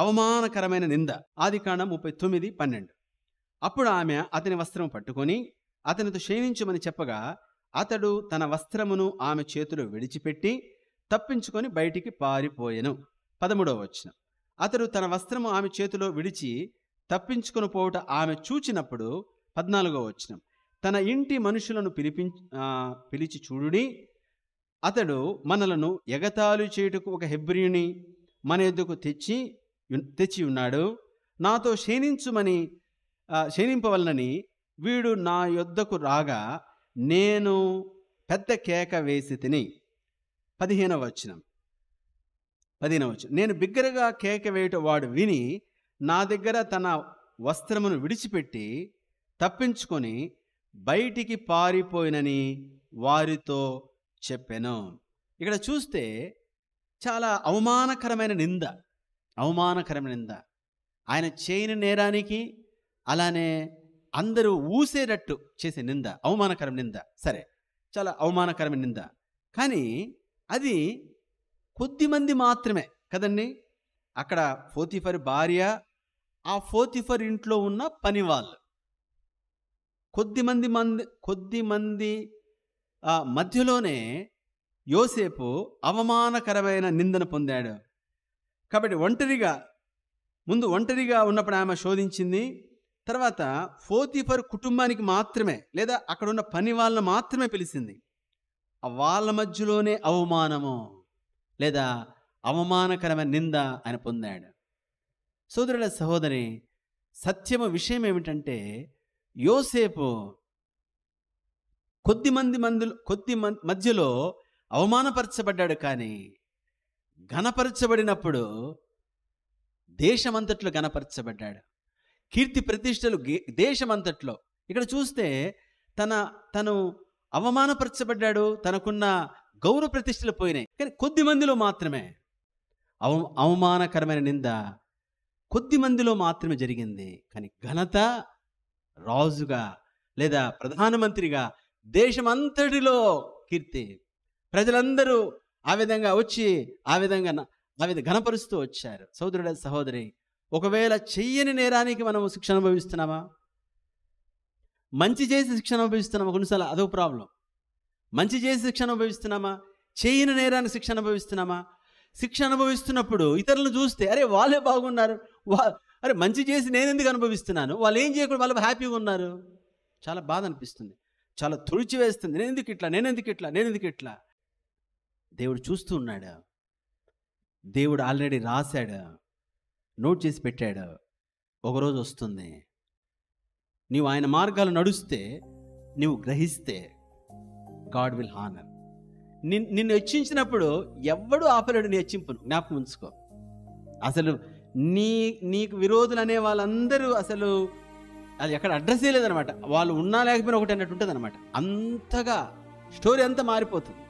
అవమానకరమైన నింద. ఆదికాండం 39:12. అప్పుడు ఆమె అతని వస్త్రం పట్టుకొని అతనితో శయనించమని చెప్పగా అతడు తన వస్త్రమును ఆమె చేతిలో విడిచిపెట్టి తప్పించుకొని బయటికి పారిపోయెను. 13వ వచనం. అతడు తన వస్త్రము ఆమె చేతిలో విడిచి తప్పించుకొని పోవుట ఆమె చూచినప్పుడు 14వ వచనం. తన ఇంటి మనుషులను పిలిచి చూడుడి, అతడు మనలను ఎగతాళి చేయుటకు ఒక హెబ్రీయుని మన ఎద్దుకు తెచ్చి ఉన్నాడు. నాతో శయనింపవలనని వీడు నా యొద్దకు రాగా నేను పెద్ద కేక వేసి తిని. 15వ వచనం. నేను బిగ్గరగా కేక వేయుట వాడు విని నా దగ్గర తన వస్త్రమును విడిచిపెట్టి తప్పించుకొని బయటికి పారిపోయినని వారితో చెప్పెను. ఇక్కడ చూస్తే చాలా అవమానకరమైన నింద. ఆయన చేయని నేరానికి అలానే అందరూ ఊసేటట్టు చేసే నింద, అవమానకరమైన నింద. సరే, చాలా అవమానకరమైన నింద. కానీ అది కొద్దిమంది మాత్రమే కదండి. అక్కడ పోతీఫర్ భార్య, ఆ పోతీఫర్ ఇంట్లో ఉన్న పని వాళ్ళు, కొద్దిమంది మధ్యలోనే యోసేపు అవమానకరమైన నిందను పొందాడు. కాబట్టి ఒంటరిగా ఉన్నప్పుడు ఆమె శోధించింది. తర్వాత పోతీఫర్ కుటుంబానికి మాత్రమే, లేదా అక్కడ ఉన్న పని వాళ్ళని మాత్రమే పిలిచింది. వాళ్ళ మధ్యలోనే అవమానము లేదా అవమానకరమైన నింద ఆయన పొందాడు. సోదరుల సహోదరి, సత్యము విషయం ఏమిటంటే యోసేపు కొద్ది మధ్యలో అవమానపరచబడ్డాడు. కానీ ఘనపరచబడినప్పుడు దేశమంతట్లో ఘనపరచబడ్డాడు. కీర్తి ప్రతిష్టలు దేశమంతట్లో. ఇక్కడ చూస్తే తను అవమానపరచబడ్డాడు, తనకున్న గౌరవ ప్రతిష్టలు పోయినాయి. కానీ కొద్ది మందిలో మాత్రమే అవమానకరమైన నింద కొద్ది మందిలో మాత్రమే జరిగింది. కానీ ఘనత రాజుగా లేదా ప్రధానమంత్రిగా దేశమంతటిలో కీర్తి. ప్రజలందరూ ఆ విధంగా వచ్చి ఆ విధంగా ఘనపరుస్తూ వచ్చారు. సోదరుడ సహోదరి, ఒకవేళ చెయ్యని నేరానికి మనం శిక్ష అనుభవిస్తున్నామా? మంచి చేసి శిక్ష అనుభవిస్తున్నామా? కొన్నిసార్లు అదో ప్రాబ్లం. మంచి చేసి శిక్ష అనుభవిస్తున్నామా? చేయని నేరానికి శిక్ష అనుభవిస్తున్నామా? శిక్ష అనుభవిస్తున్నప్పుడు ఇతరులను చూస్తే అరే వాళ్ళే బాగున్నారు, అరే మంచి చేసి నేను ఎందుకు అనుభవిస్తున్నాను, వాళ్ళు ఏం చేయకుండా వాళ్ళు హ్యాపీగా ఉన్నారు, చాలా బాధ అనిపిస్తుంది, చాలా తుడిచివేస్తుంది. నేనెందుకు ఇట్లా. దేవుడు చూస్తూ ఉన్నాడు. దేవుడు ఆల్రెడీ రాశాడు, నోట్ చేసి పెట్టాడు. ఒకరోజు వస్తుంది, నీవు ఆయన మార్గాలు నడుస్తే, నీవు గ్రహిస్తే గాడ్ విల్ హానర్. నిన్ను హెచ్చించినప్పుడు ఎవ్వడూ ఆపలేడు నీ హెచ్చింపును. జ్ఞాపకం ఉంచుకో. అసలు నీకు విరోధులు అనే వాళ్ళందరూ అసలు అది ఎక్కడ అడ్రస్సే లేదనమాట. వాళ్ళు ఉన్నా లేకపోయినా ఒకటి అన్నట్టు ఉంటుంది అనమాట. అంతగా స్టోరీ అంతా మారిపోతుంది.